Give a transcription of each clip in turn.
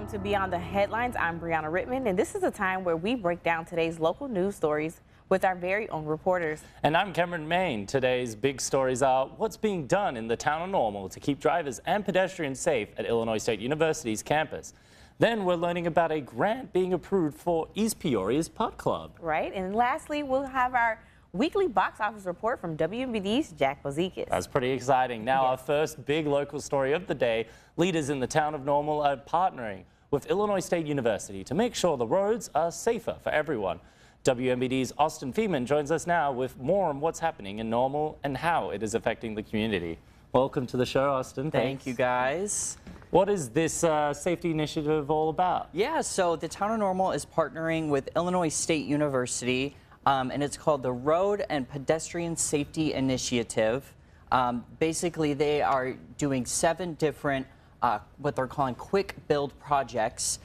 Welcome to Beyond the Headlines. I'm Brianna Rittman, and this is a time where we break down today's local news stories with our very own reporters. And I'm Cameron Main. Today's big stories are what's being done in the town of Normal to keep drivers and pedestrians safe at Illinois State University's campus. Then we're learning about a grant being approved for East Peoria's Putt Club. Right, and lastly, we'll have our weekly box office report from WMBD's Jack Bozikis. That's pretty exciting. Now, Yes. Our first big local story of the day, leaders in the town of Normal are partnering with Illinois State University to make sure the roads are safer for everyone. WMBD's Austin Feeman joins us now with more on what's happening in Normal and how it is affecting the community. Welcome to the show, Austin. Thank you, guys. What is this safety initiative all about? Yeah, so the town of Normal is partnering with Illinois State University, and it's called the Road and Pedestrian Safety Initiative. Basically, they are doing 7 different, what they're calling quick build projects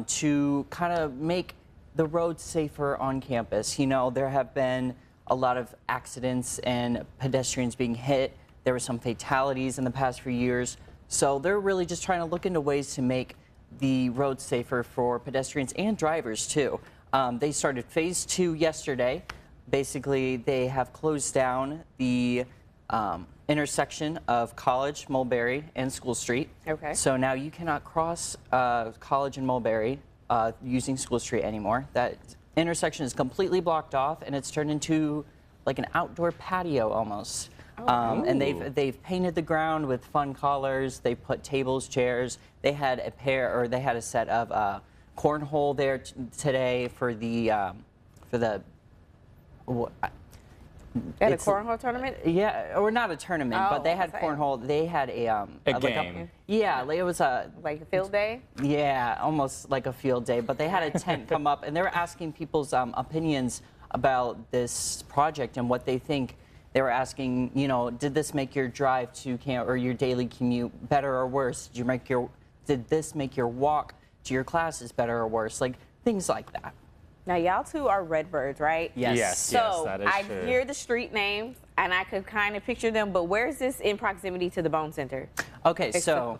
to kind of make the roads safer on campus. You know, there have been a lot of accidents and pedestrians being hit. There were some fatalities in the past few years. So they're really just trying to look into ways to make the roads safer for pedestrians and drivers too. They started phase 2 yesterday. Basically, they have closed down the intersection of College, Mulberry, and School Street. Okay. So now you cannot cross College and Mulberry using School Street anymore. That intersection is completely blocked off, and it's turned into like an outdoor patio almost. And they've painted the ground with fun colors. They put tables, chairs. They had a set of cornhole there today for the At a cornhole tournament? Yeah, or not a tournament, but they had okay. cornhole. They had a game. It was a Like a field day? yeah, almost like a field day. But they had a tent come up, and they were asking people's opinions about this project and what they think. They were asking, you know, did this make your drive to camp or your daily commute better or worse? Did this make your walk to your classes better or worse? Like things like that. Now, y'all two are Redbirds, right? Yes. Yes, So that is I true. hear the street names, and I could kind of picture them, but where is this in proximity to the Bone Center? Okay, so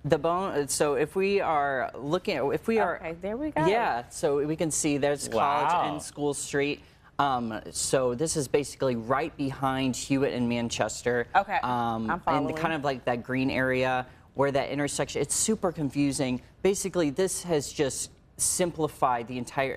the Bone. So if we are looking, Okay, there we go. Yeah, so we can see there's College Wow. and School Street. So this is basically right behind Hewitt and Manchester. Okay, I'm following. And kind of like that green area where that intersection, it's super confusing. Basically, this has just simplified the entire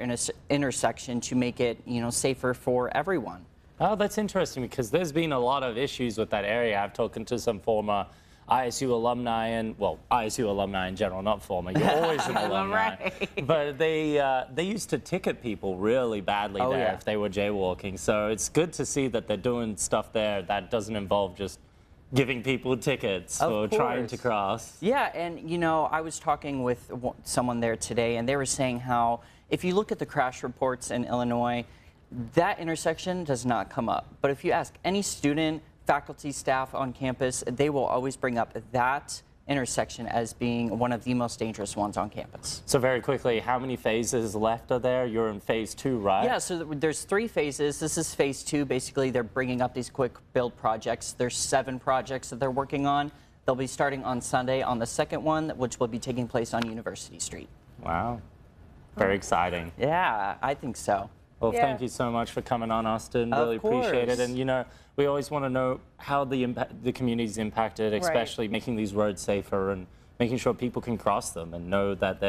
intersection to make it, you know, safer for everyone. Oh, that's interesting because there's been a lot of issues with that area. I've talked to some former ISU alumni and, well, ISU alumni in general, not former. You're always an alumni. Right. But they used to ticket people really badly there yeah. if they were jaywalking. So it's good to see that they're doing stuff there that doesn't involve just giving people tickets for trying to cross. Yeah, and you know, I was talking with someone there today, and they were saying how if you look at the crash reports in Illinois, that intersection does not come up. But if you ask any student, faculty, staff on campus, they will always bring up that intersection as being one of the most dangerous ones on campus. So very quickly, how many phases left are there? You're in phase 2, right? Yeah, so there's 3 phases. This is phase 2. Basically, they're bringing up these quick build projects. There's 7 projects that they're working on. They'll be starting on Sunday on the second one, which will be taking place on University Street. Wow. Very exciting. Yeah, I think so. Well, Yeah. thank you so much for coming on, Austin. Of Really appreciate it. course. And, you know, we always want to know how the community's impacted, especially making these roads safer and making sure people can cross them and know that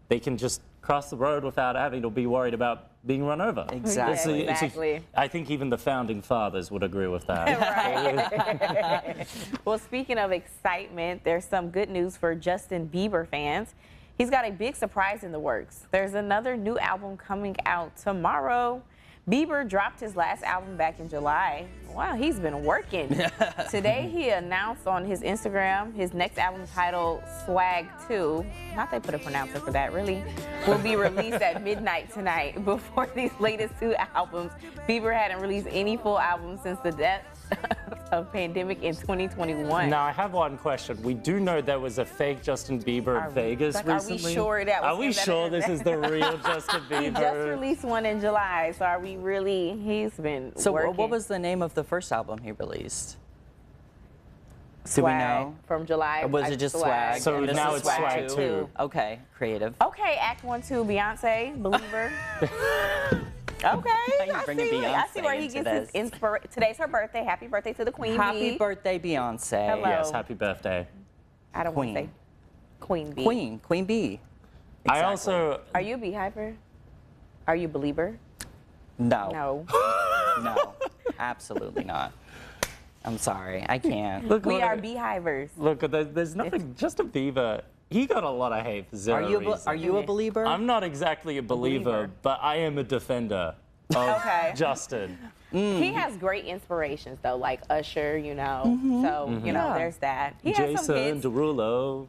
they can just cross the road without having to be worried about being run over. Exactly. Exactly. I think even the founding fathers would agree with that. Right. Well, speaking of excitement, there's some good news for Justin Bieber fans. He's got a big surprise in the works. There's another new album coming out tomorrow. Bieber dropped his last album back in July. Wow, he's been working. Today, he announced on his Instagram his next album titled Swag 2, not they put a pronouncer for that, really, will be released at midnight tonight. Before these latest 2 albums, Bieber hadn't released any full albums since the death of pandemic in 2021. Now, I have one question. We do know there was a fake Justin Bieber in Vegas recently. Are we sure that was Are we him that sure is this is the real Justin Bieber? He just released one in July, so are we really? He's been So working. what was the name of the first album he released? Do we know? From July. Or was like, it just swag? So And this now is it's swag too. Okay, creative. Okay, Act 1, 2, Beyonce, Believer. Okay, you I bringing see, I see Beyonce where he into gets this. his inspiration. Today's her birthday. Happy birthday to the Queen Happy Bee. birthday, Beyonce. Hello. Yes, happy birthday. I don't want to Queen. say Queen Bee. Queen Bee. I Exactly. also, Are you a beehiver? Are you a believer? No. No. No. Absolutely not. I'm sorry. I can't. look, We look, are beehivers. look, there's nothing, Justin Bieber, he got a lot of hate for zero reason. Are you a believer? I'm not exactly a believer, believer. but I am a defender of Okay. Justin. He has great inspirations though, like Usher, you know. So, you know, Yeah. there's that. He has some Jason hits. Derulo.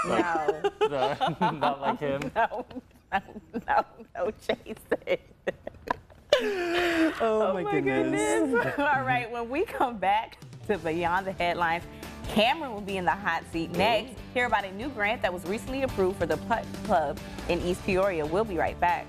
No. Not like him. No, Jason. oh, Oh my goodness. All right, when we come back to Beyond the Headlines, Cameron will be in the hot seat next. Hear about a new grant that was recently approved for the Putt Club in East Peoria. We'll be right back.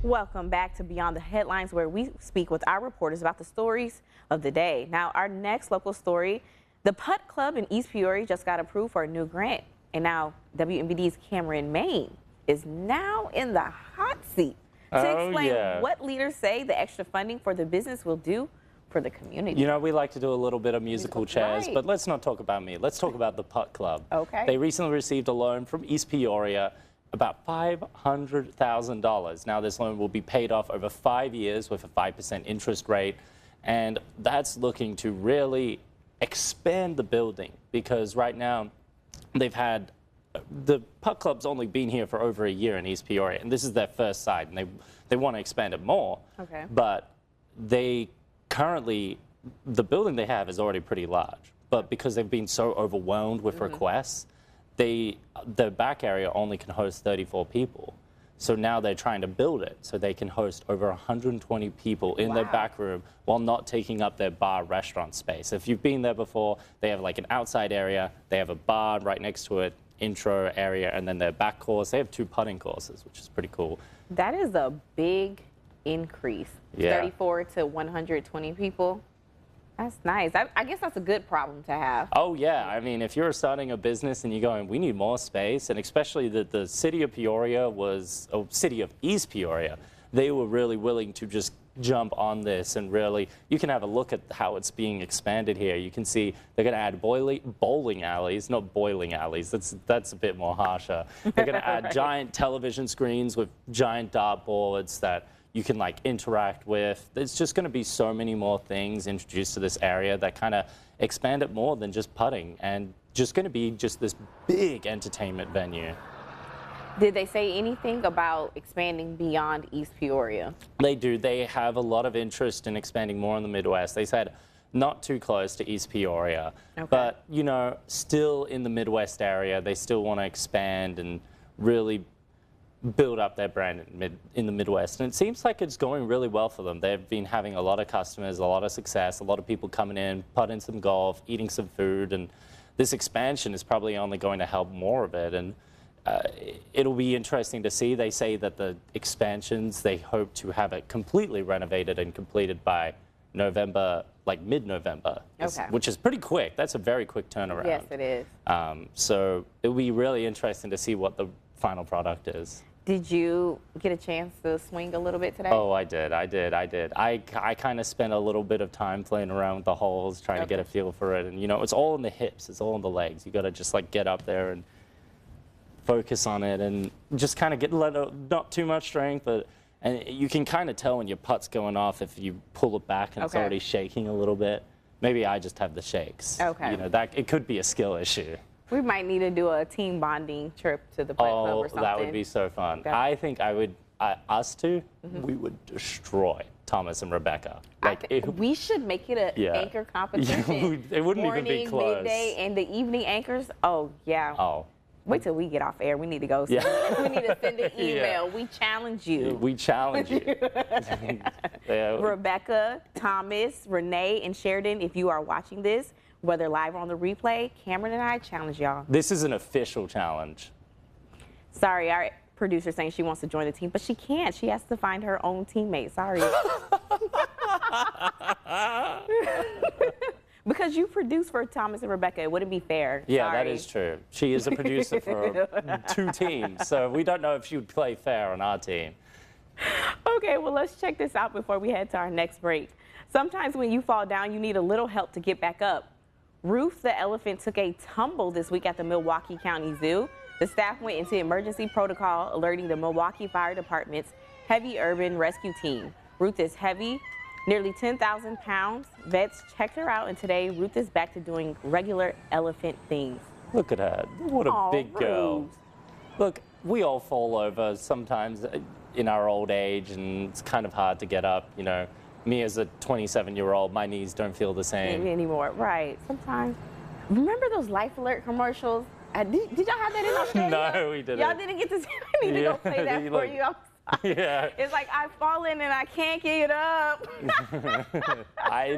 Welcome back to Beyond the Headlines, where we speak with our reporters about the stories of the day. Now, our next local story, the Putt Club in East Peoria just got approved for a new grant. And now WMBD's Cameron Main is now in the hot seat to Oh, explain yeah. what leaders say the extra funding for the business will do for the community. You know, we like to do a little bit of musical chairs, Right. but let's not talk about me. Let's talk about the Putt Club. Okay. They recently received a loan from East Peoria, about $500,000. Now, this loan will be paid off over 5 years with a 5% interest rate, and that's looking to really expand the building because right now they've had the Putt Club's only been here for over a year in East Peoria, and this is their first site, and they want to expand it more. Okay. But they currently, the building they have is already pretty large, but because they've been so overwhelmed with requests, the back area only can host 34 people. So now they're trying to build it so they can host over 120 people in their Wow. back room while not taking up their bar restaurant space. If you've been there before, they have like an outside area, they have a bar right next to it, intro area, and then their back course. They have 2 putting courses, which is pretty cool. That is a big increase. Yeah. 34 to 120 people. That's nice. I guess that's a good problem to have. Oh yeah, I mean, if you're starting a business and you're going, we need more space, and especially the city of Peoria city of East Peoria, they were really willing to just jump on this and really, you can have a look at how it's being expanded here. You can see they're going to add bowling alleys, not boiling alleys. That's a bit more harsher. They're going to add Right. giant television screens with giant dartboards that you can like interact with. There's just going to be so many more things introduced to this area that kind of expand it more than just putting and just going to be just this big entertainment venue. Did they say anything about expanding beyond East Peoria? They do. They have a lot of interest in expanding more in the Midwest. They said not too close to East Peoria, Okay. but you know, still in the Midwest area. They still want to expand and really build up their brand in the Midwest. And it seems like it's going really well for them. They've been having a lot of customers, a lot of success, a lot of people coming in, putting some golf, eating some food, and this expansion is probably only going to help more of it. And it'll be interesting to see. They say that the expansions, they hope to have it completely renovated and completed by November, like mid-November, Okay. which is pretty quick. That's a very quick turnaround. Yes, it is. So it'll be really interesting to see what the final product is. Did you get a chance to swing a little bit today? Oh, I did. I kind of spent a little bit of time playing around with the holes, trying to get a feel for it. And, you know, it's all in the hips. It's all in the legs. You got to just, like, get up there and focus on it and just kind of get not too much strength, but and you can kind of tell when your putt's going off if you pull it back and it's Okay. already shaking a little bit. Maybe I just have the shakes. Okay. You know, that it could be a skill issue. We might need to do a team bonding trip to the Putt Club or something. That would be so fun. That- I think us two, we would destroy Thomas and Rebecca. We should make it an Yeah. anchor competition. It wouldn't even be Morning, close. midday, and the evening anchors. Oh, yeah. Oh, Wait till we get off air. We need to go. Yeah. We need to send an Yeah. email. We challenge you. we challenge you. Yeah. Rebecca, Thomas, Renee, and Sheridan, if you are watching this, whether live or on the replay, Cameron and I challenge y'all. This is an official challenge. Sorry, our producer saying she wants to join the team, but she can't. She has to find her own teammate. Sorry. Because you produce for Thomas and Rebecca, it wouldn't be fair. Yeah, Sorry. that is true. She is a producer for 2 teams, so we don't know if she would play fair on our team. Okay, well, let's check this out before we head to our next break. Sometimes when you fall down, you need a little help to get back up. Ruth the elephant took a tumble this week at the Milwaukee County Zoo. The staff went into emergency protocol, alerting the Milwaukee Fire Department's heavy urban rescue team. Ruth is heavy, nearly 10,000 pounds. Vets checked her out, and today Ruth is back to doing regular elephant things. Look at her. What a Aw, big girl. Ruth. Look, we all fall over sometimes in our old age, and it's kind of hard to get up. You know, me as a 27-year-old, my knees don't feel the same. Anymore, right? Sometimes. Remember those Life Alert commercials? Did y'all have that in Australia? No, we didn't. Y'all didn't get to see. I need to go play that you for look- you. I'm sorry. Yeah. It's like I've fallen and I can't get up. I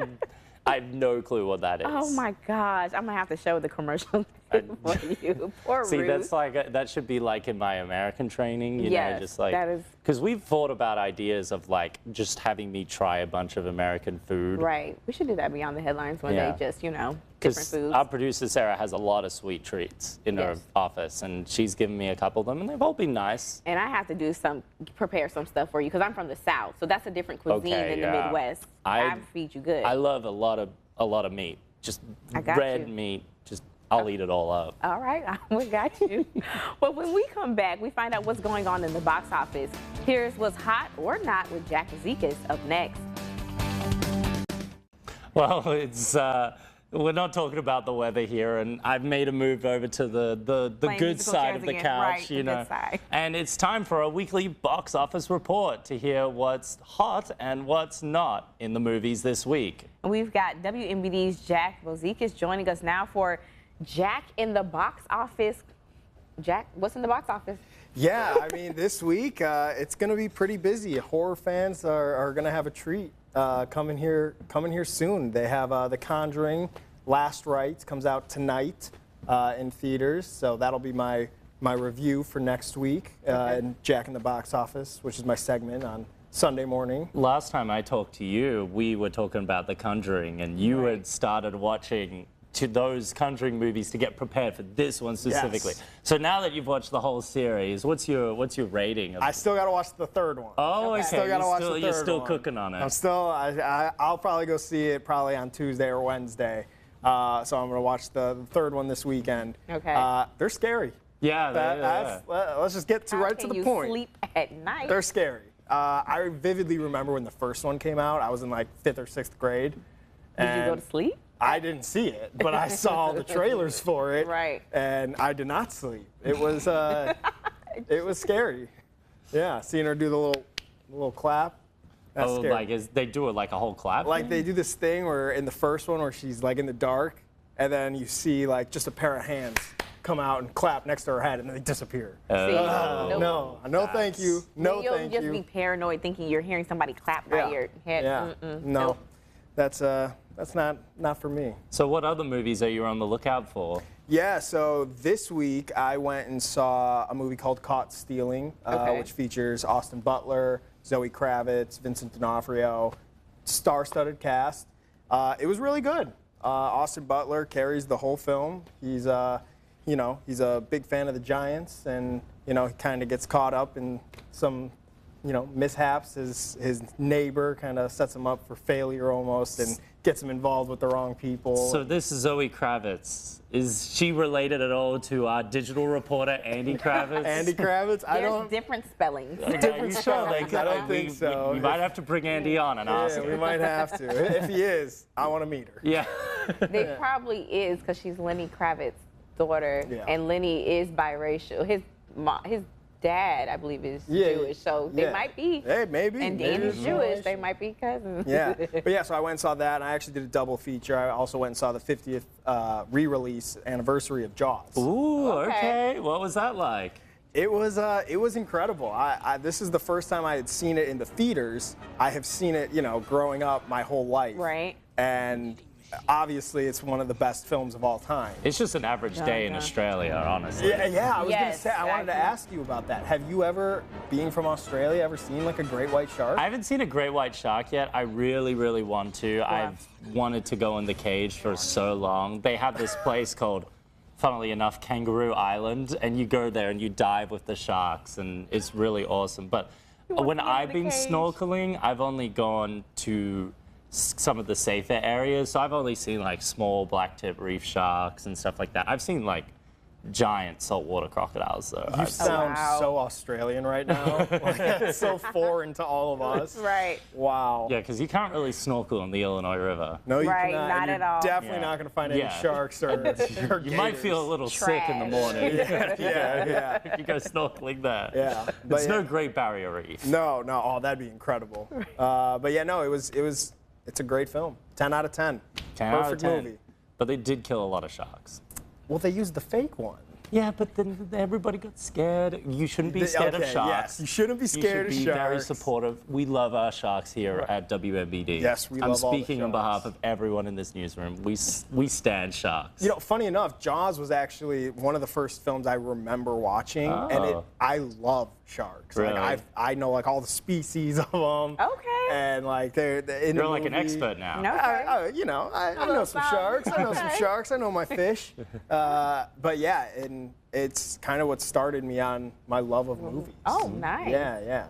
have no clue what that is. Oh my gosh, I'm gonna have to show the commercial for you. Poor See, Ruth. that's like that should be like in my American training, you know, Yes, just like that is- because we've thought about ideas of like just having me try a bunch of American food. Right. We should do that beyond the headlines one Yeah. day. Just different Because foods. our producer Sarah has a lot of sweet treats in her Yes. office, and she's given me a couple of them, and they've all been nice. And I have to prepare some stuff for you because I'm from the South, so that's a different cuisine Okay, than the yeah. Midwest. I- I feed you good. I love a lot of meat, just I got red you. meat. Just I'll eat it all up. All right, we got you. But when we come back, we find out what's going on in the box office. Here's what's hot or not with Jack Vazquez up next. Well, it's we're not talking about the weather here, and I've made a move over to the Playing good musical side chairs of the again. couch, Right, you the know. good side. And it's time for a weekly box office report to hear what's hot and what's not in the movies this week. We've got WNBD's Jack Vazquez joining us now for Jack in the box office. Jack, what's in the box office? Yeah, I mean, this week it's going to be pretty busy. Horror fans are going to have a treat coming here soon. They have The Conjuring, Last Rites comes out tonight in theaters, so that'll be my review for next week. And Jack in the Box Office, which is my segment on Sunday morning. Last time I talked to you, we were talking about The Conjuring, and you had started watching those Conjuring movies to get prepared for this one specifically. Yes. So now that you've watched the whole series, what's your rating? Of I still got to watch the third one. Oh, okay. Still got to watch the third You're still one. cooking on it. I'm still. I'll probably go see it probably on Tuesday or Wednesday. So I'm gonna watch the third one this weekend. Okay. They're scary. Yeah, Let's just get right to Can the you point. sleep at night? They're scary. I vividly remember when the first one came out. I was in like 5th or 6th grade. Did you go and to sleep? I didn't see it, but I saw the trailers for it. Right. And I did not sleep. It was it was scary. Yeah, seeing her do the little clap. That's Oh, scary. like they do it like a whole clap? Like they do this thing where in the first one where she's like in the dark, and then you see like just a pair of hands come out and clap next to her head, and then they disappear. See, No, thank you. No, You'll thank just you. be paranoid thinking you're hearing somebody clap by your head. Yeah. Mm-mm. No, Nope. that's not for me. So what other movies are you on the lookout for? Yeah, so this week I went and saw a movie called Caught Stealing, Okay. which features Austin Butler, Zoe Kravitz, Vincent D'Onofrio, star-studded cast. It was really good. Austin Butler carries the whole film. He's he's a big fan of the Giants, and he kind of gets caught up in some mishaps. His neighbor kind of sets him up for failure almost, and gets him involved with the wrong people. So this is Zoe Kravitz. Is she related at all to our digital reporter, Andy Kravitz? Andy Kravitz, I There's don't. different spellings. Are you sure? Like, I don't think so. We might have to bring Andy on and ask Yeah, we him. might have to. If he is, I want to meet her. Yeah. It probably is because she's Lenny Kravitz's daughter, Yeah. and Lenny is biracial. His dad, I believe, is Jewish, so they might be. Hey, maybe. And maybe Danny's it's Jewish, relation. they might be cousins. Yeah, but yeah, so I went and saw that, and I actually did a double feature. I also went and saw the 50th re-release anniversary of Jaws. Ooh, Okay. okay. What was that like? It was incredible. This is the first time I had seen it in the theaters. I have seen it, growing up my whole life. Right. And obviously it's one of the best films of all time. It's just an average day in Australia, honestly. Yeah, I was gonna Yes, say, I wanted to exactly. ask you about that. Have you ever, being from Australia, ever seen like a great white shark? I haven't seen a great white shark yet. I really, really want to. I've wanted to go in the cage for so long. They have this place called, funnily enough, Kangaroo Island, and you go there and you dive with the sharks, and it's really awesome. But when to go in I've the been cage. snorkeling, I've only gone to some of the safer areas. So I've only seen like small blacktip reef sharks and stuff like that. I've seen like giant saltwater crocodiles though. You sound wow. so Australian right now. Like, that's so foreign to all of us. Right. Wow. Yeah, because you can't really snorkel in the Illinois River. No, you Right, cannot. not and at you're all. Definitely Yeah. not going to find any Yeah. sharks or You might feel a little sick in the Trash. morning yeah. if you go snorkeling there. Yeah, but There's no yeah. Great Barrier Reef. No. Oh, that'd be incredible. But yeah, no, it's a great film. 10 out of 10. 10 out of Perfect 10. movie. But they did kill a lot of sharks. Well, they used the fake one. Yeah, but then everybody got scared. You shouldn't be scared of Okay, sharks. yes, you shouldn't be scared you of should be very sharks. supportive. We love our sharks here at WMBD. Yes, we I'm love all the speaking on sharks. behalf of everyone in this newsroom. We stand sharks. You know, funny enough, Jaws was actually one of the first films I remember watching, and Oh. I love sharks. Really? Like I know like all the species of them. Okay. And like they're in You're the like an movie. expert now. No. I know some something. sharks. I know some Okay. sharks. I know my fish. But yeah, and it's kind of what started me on my love of movies. Oh, nice. Yeah.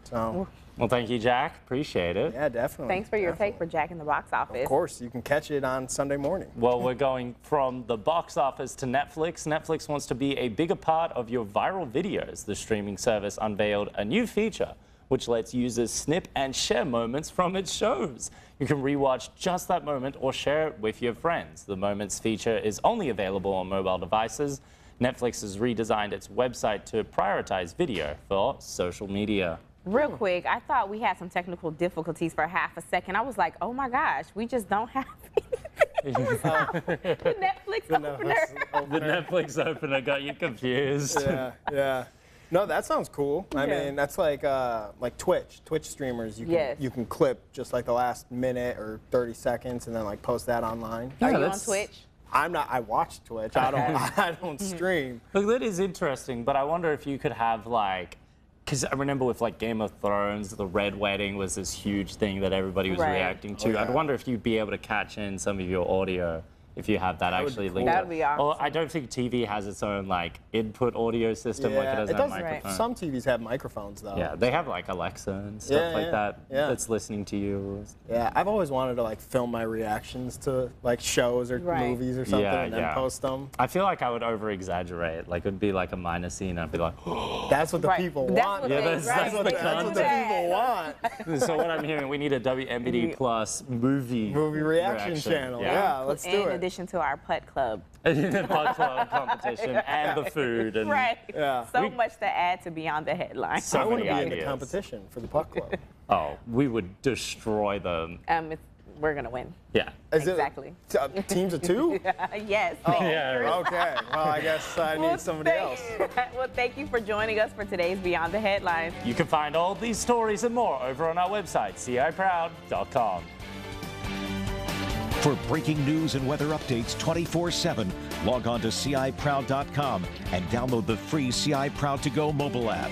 So Well, thank you, Jack. Appreciate it. yeah, definitely. Thanks for your take definitely. for Jack in the Box Office. Of course, you can catch it on Sunday morning. Well, we're going from the box office to Netflix. Netflix wants to be a bigger part of your viral videos. The streaming service unveiled a new feature which lets users snip and share moments from its shows. You can rewatch just that moment or share it with your friends. The Moments feature is only available on mobile devices. Netflix has redesigned its website to prioritize video for social media. Real quick, I thought we had some technical difficulties for half a second. I was like, oh my gosh, we just don't have the Netflix opener. The Netflix opener got you confused. Yeah. No, that sounds cool. I Yeah. mean, that's like Twitch streamers. Yes. You can clip just like the last minute or 30 seconds and then like post that online. Are you on that's- Twitch? I'm not. I watch Twitch. I don't stream. Look, that is interesting, but I wonder if you could have like, because I remember with like Game of Thrones, the Red Wedding was this huge thing that everybody was Right. reacting to. Oh, yeah. I'd wonder if you'd be able to catch in some of your audio if you have that would be actually cool. linked. That up. would be awesome. Well, I don't think TV has its own like input audio system like it does it have does. microphone. Some TVs have microphones though. Yeah, they have like Alexa and stuff Yeah, like yeah, that yeah. that's listening to you. Yeah, I've always wanted to like film my reactions to like shows or Right. movies or something Yeah, and then yeah. post them. I feel like I would over exaggerate. Like it'd be like a minor scene. I'd be like, That's what the Right. people That's want. what Yeah, they- that's- right. that's what the That's what the content. people want. so what I'm hearing, we need a WMBD plus movie Movie reaction channel. Yeah, let's do In it. addition to our putt club. the Putt Club competition and the food and Right. Yeah. So much to add to Beyond the Headline. So I want to many be in the ideas. competition for the Puck Club. Oh, we would destroy them. We're going to win. Yeah. Is it, Exactly. teams of two? Yes. Oh, thank you. yeah. Okay. Well, I guess I need somebody else. Well, thank you for joining us for today's Beyond the Headlines. You can find all these stories and more over on our website, ciproud.com. For breaking news and weather updates 24/7, log on to ciproud.com and download the free CI Proud to Go mobile app.